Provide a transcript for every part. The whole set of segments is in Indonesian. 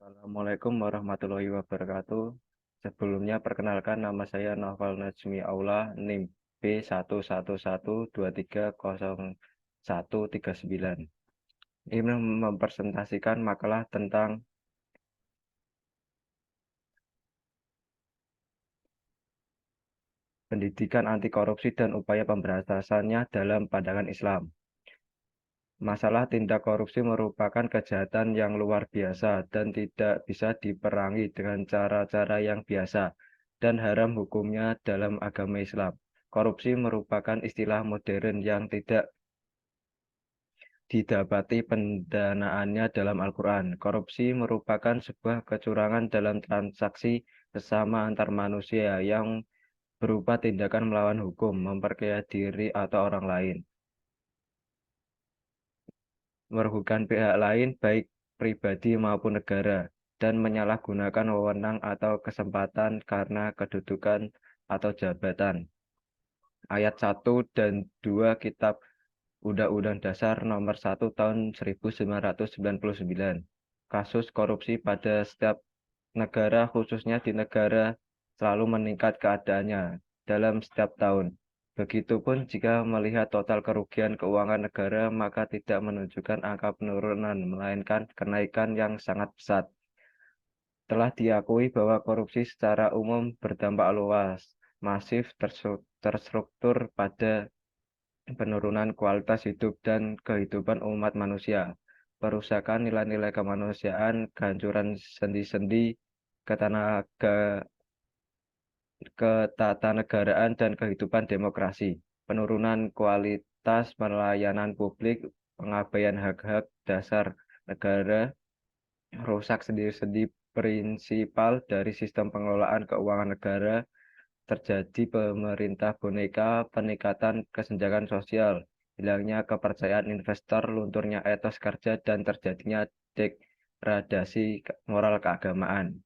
Assalamualaikum warahmatullahi wabarakatuh. Sebelumnya perkenalkan nama saya Naufal Najmi Aula, NIM B11230139. Ini mempresentasikan makalah tentang pendidikan anti korupsi dan upaya pemberantasannya dalam pandangan Islam. Masalah tindak korupsi merupakan kejahatan yang luar biasa dan tidak bisa diperangi dengan cara-cara yang biasa dan haram hukumnya dalam agama Islam. Korupsi merupakan istilah modern yang tidak didapati pendanaannya dalam Al-Quran. Korupsi merupakan sebuah kecurangan dalam transaksi sesama antar manusia yang berupa tindakan melawan hukum, memperkaya diri atau orang lain, merugikan pihak lain baik pribadi maupun negara, dan menyalahgunakan wewenang atau kesempatan karena kedudukan atau jabatan. Ayat 1 dan 2 Kitab Undang-Undang Dasar Nomor 1 Tahun 1999. Kasus korupsi pada setiap negara, khususnya di negara, selalu meningkat keadaannya dalam setiap tahun. Begitupun jika melihat total kerugian keuangan negara, maka tidak menunjukkan angka penurunan, melainkan kenaikan yang sangat pesat. Telah diakui bahwa korupsi secara umum berdampak luas, masif, terstruktur pada penurunan kualitas hidup dan kehidupan umat manusia, perusakan nilai-nilai kemanusiaan, kehancuran sendi-sendi, ketatanegaraan dan kehidupan demokrasi, penurunan kualitas pelayanan publik, pengabaian hak-hak dasar negara, rusak sendi-sendi prinsipal dari sistem pengelolaan keuangan negara, terjadi pemerintah boneka, peningkatan kesenjangan sosial, hilangnya kepercayaan investor, lunturnya etos kerja, dan terjadinya degradasi moral keagamaan.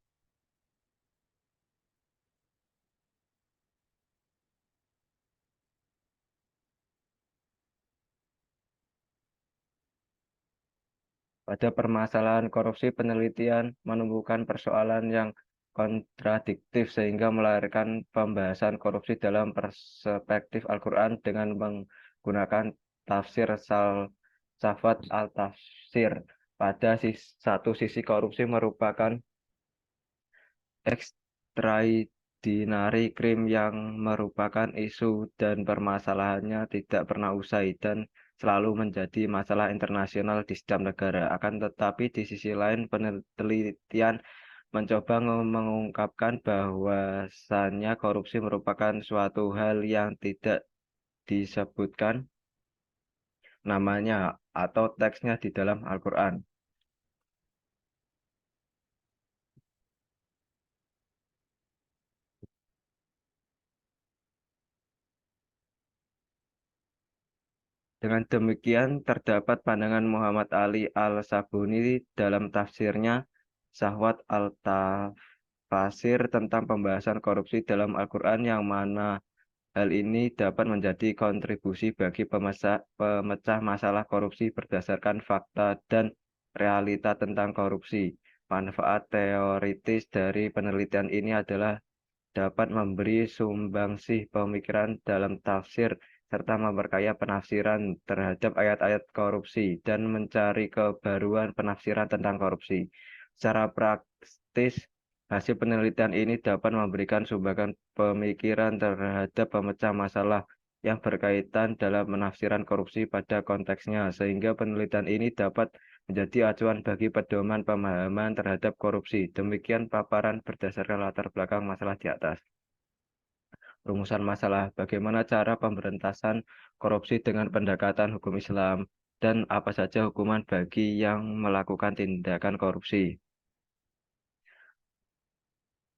Pada permasalahan korupsi, penelitian menemukan persoalan yang kontradiktif sehingga melahirkan pembahasan korupsi dalam perspektif Al-Quran dengan menggunakan tafsir Salsafat al-Tafsir. Pada satu sisi korupsi merupakan extraordinary crime yang merupakan isu dan permasalahannya tidak pernah usai dan selalu menjadi masalah internasional di setiap negara. Akan tetapi di sisi lain penelitian mencoba mengungkapkan bahwasannya korupsi merupakan suatu hal yang tidak disebutkan namanya atau teksnya di dalam Al-Quran. Dengan demikian, terdapat pandangan Muhammad Ali al-Sabuni dalam tafsirnya Syahwat al-Tafasir tentang pembahasan korupsi dalam Al-Quran yang mana hal ini dapat menjadi kontribusi bagi pemecah masalah korupsi berdasarkan fakta dan realita tentang korupsi. Manfaat teoritis dari penelitian ini adalah dapat memberi sumbangsih pemikiran dalam tafsir serta memperkaya penafsiran terhadap ayat-ayat korupsi dan mencari kebaruan penafsiran tentang korupsi. Secara praktis, hasil penelitian ini dapat memberikan sumbangan pemikiran terhadap pemecah masalah yang berkaitan dalam penafsiran korupsi pada konteksnya, sehingga penelitian ini dapat menjadi acuan bagi pedoman pemahaman terhadap korupsi. Demikian paparan berdasarkan latar belakang masalah di atas. Rumusan masalah bagaimana cara pemberantasan korupsi dengan pendekatan hukum Islam dan apa saja hukuman bagi yang melakukan tindakan korupsi.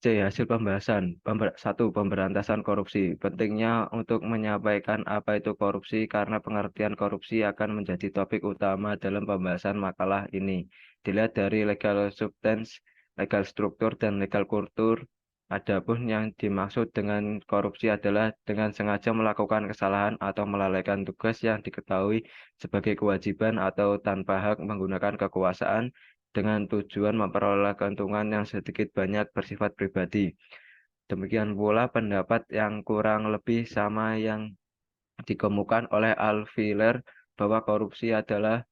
C. Hasil pembahasan. 1. Pemberantasan korupsi. Pentingnya untuk menyampaikan apa itu korupsi karena pengertian korupsi akan menjadi topik utama dalam pembahasan makalah ini. Dilihat dari legal substance, legal struktur, dan legal kultur. Adapun yang dimaksud dengan korupsi adalah dengan sengaja melakukan kesalahan atau melalaikan tugas yang diketahui sebagai kewajiban atau tanpa hak menggunakan kekuasaan dengan tujuan memperoleh keuntungan yang sedikit banyak bersifat pribadi. Demikian pula pendapat yang kurang lebih sama yang dikemukakan oleh Alfiler bahwa korupsi adalah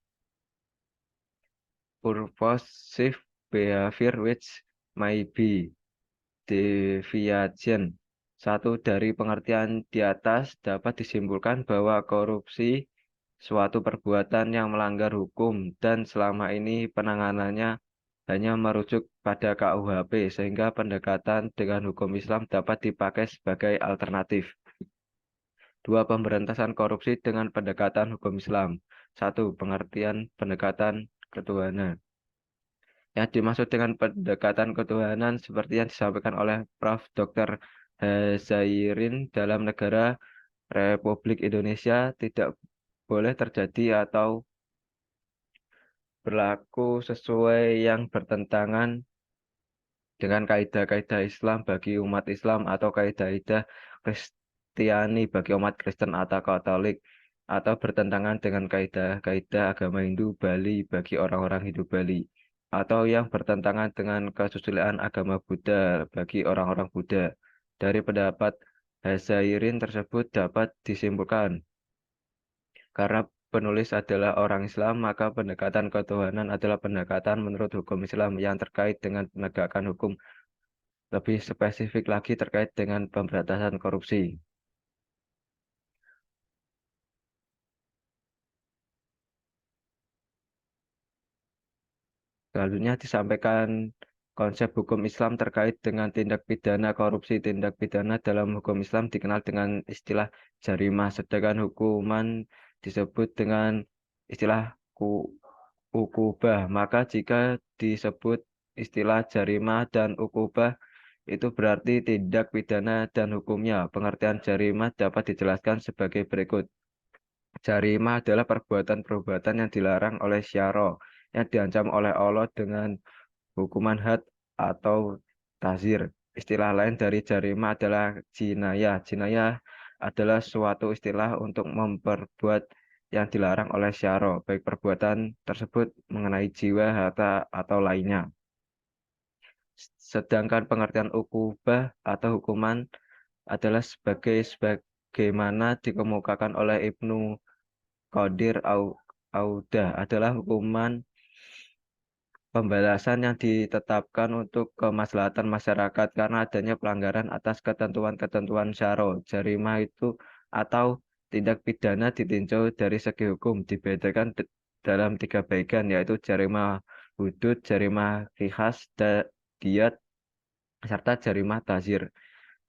purposive behavior which may be deviation. Satu dari pengertian di atas dapat disimpulkan bahwa korupsi suatu perbuatan yang melanggar hukum dan selama ini penanganannya hanya merujuk pada KUHP sehingga pendekatan dengan hukum Islam dapat dipakai sebagai alternatif. Dua, pemberantasan korupsi dengan pendekatan hukum Islam. Satu, pengertian pendekatan ketuhanan. Yang dimaksud dengan pendekatan ketuhanan seperti yang disampaikan oleh Prof. Dr. Zairin dalam negara Republik Indonesia tidak boleh terjadi atau berlaku sesuai yang bertentangan dengan kaidah-kaidah Islam bagi umat Islam atau kaidah-kaidah Kristiani bagi umat Kristen atau Katolik atau bertentangan dengan kaidah-kaidah agama Hindu Bali bagi orang-orang Hindu Bali atau yang bertentangan dengan kesusilaan agama Buddha bagi orang-orang Buddha. Dari pendapat Hazairin tersebut dapat disimpulkan karena penulis adalah orang Islam, maka pendekatan ketuhanan adalah pendekatan menurut hukum Islam yang terkait dengan penegakan hukum, lebih spesifik lagi terkait dengan pemberantasan korupsi. Selanjutnya disampaikan konsep hukum Islam terkait dengan tindak pidana korupsi. Tindak pidana dalam hukum Islam dikenal dengan istilah jarimah, sedangkan hukuman disebut dengan istilah ukubah. Maka jika disebut istilah jarimah dan ukubah, itu berarti tindak pidana dan hukumnya. Pengertian jarimah dapat dijelaskan sebagai berikut. Jarimah adalah perbuatan-perbuatan yang dilarang oleh syara, yang diancam oleh Allah dengan hukuman had atau tazir. Istilah lain dari jarimah adalah jinayah. Jinayah adalah suatu istilah untuk memperbuat yang dilarang oleh syara, baik perbuatan tersebut mengenai jiwa, harta, atau lainnya. Sedangkan pengertian ukubah atau hukuman adalah sebagaimana dikemukakan oleh Ibnu Qadir Audah adalah hukuman pembalasan yang ditetapkan untuk kemaslahatan masyarakat karena adanya pelanggaran atas ketentuan-ketentuan syara. Jarimah itu atau tindak pidana ditinjau dari segi hukum dibedakan dalam tiga bagian yaitu jarimah hudud, jarimah qisas, diat, serta jarimah tazir.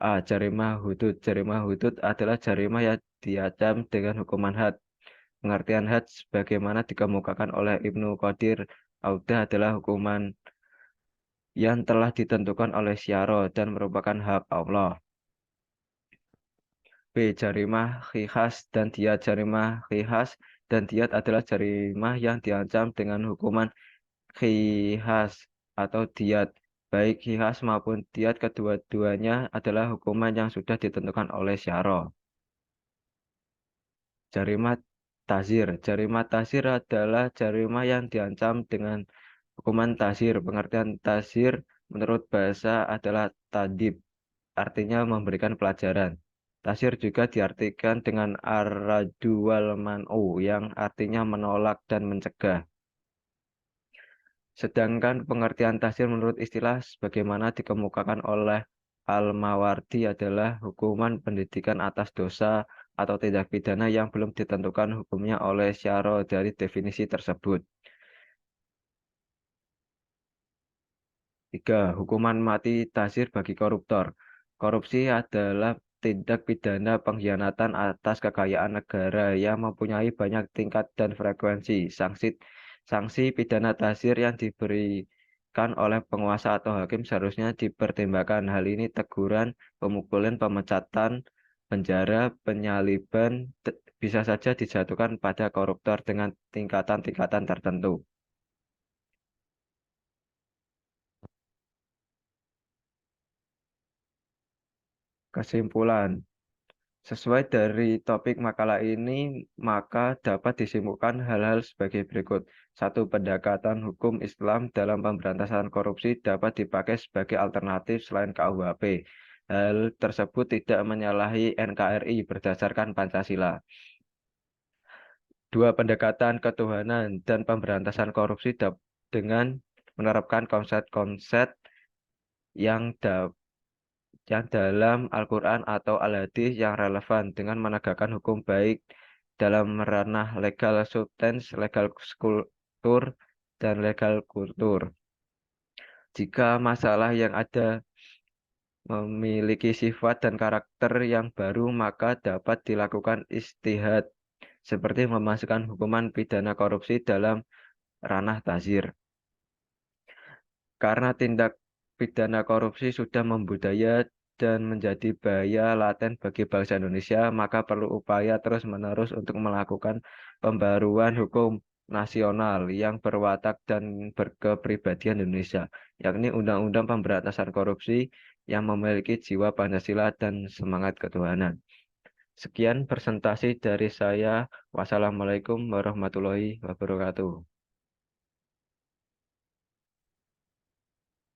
A. Jarimah hudud. Jarimah hudud adalah jarimah yang diancam dengan hukuman had. Pengertian had sebagaimana dikemukakan oleh Ibnu Qadir Audah adalah hukuman yang telah ditentukan oleh syara dan merupakan hak Allah. B. Jarimah qisas dan diat. Jarimah qisas dan diat adalah jarimah yang diancam dengan hukuman qisas atau diat. Baik qisas maupun diat kedua-duanya adalah hukuman yang sudah ditentukan oleh syara. Jarimah tazir. Jarimah tazir adalah jarimah yang diancam dengan hukuman tazir. Pengertian tazir menurut bahasa adalah tadib, artinya memberikan pelajaran. Tazir juga diartikan dengan arradu wal man'u, yang artinya menolak dan mencegah. Sedangkan pengertian tazir menurut istilah sebagaimana dikemukakan oleh Al-Mawardi adalah hukuman pendidikan atas dosa atau tindak pidana yang belum ditentukan hukumnya oleh syara dari definisi tersebut. 3. Hukuman mati tazir bagi koruptor. Korupsi adalah tindak pidana pengkhianatan atas kekayaan negara yang mempunyai banyak tingkat dan frekuensi. Sanksi pidana tazir yang diberikan oleh penguasa atau hakim seharusnya dipertimbangkan. Hal ini teguran, pemukulan, pemecatan, penjara, penyaliban bisa saja dijatuhkan pada koruptor dengan tingkatan-tingkatan tertentu. Kesimpulan, Sesuai dari topik makalah ini, maka dapat disimpulkan hal-hal sebagai berikut. Satu, pendekatan hukum Islam dalam pemberantasan korupsi dapat dipakai sebagai alternatif selain KUHP. Hal tersebut tidak menyalahi NKRI berdasarkan Pancasila. Dua, pendekatan ketuhanan dan pemberantasan korupsi dengan menerapkan konsep-konsep yang yang dalam Al-Quran atau Al-Hadis yang relevan dengan menegakkan hukum baik dalam ranah legal substance, legal kultur, dan legal kultur. Jika masalah yang ada memiliki sifat dan karakter yang baru, maka dapat dilakukan istihad, seperti memasukkan hukuman pidana korupsi dalam ranah tazir. Karena tindak pidana korupsi sudah membudaya dan menjadi bahaya laten bagi bangsa Indonesia, maka perlu upaya terus-menerus untuk melakukan pembaruan hukum nasional yang berwatak dan berkepribadian Indonesia, yakni Undang-Undang Pemberantasan Korupsi yang memiliki jiwa Pancasila dan semangat ketuhanan. Sekian presentasi dari saya. Wassalamualaikum warahmatullahi wabarakatuh.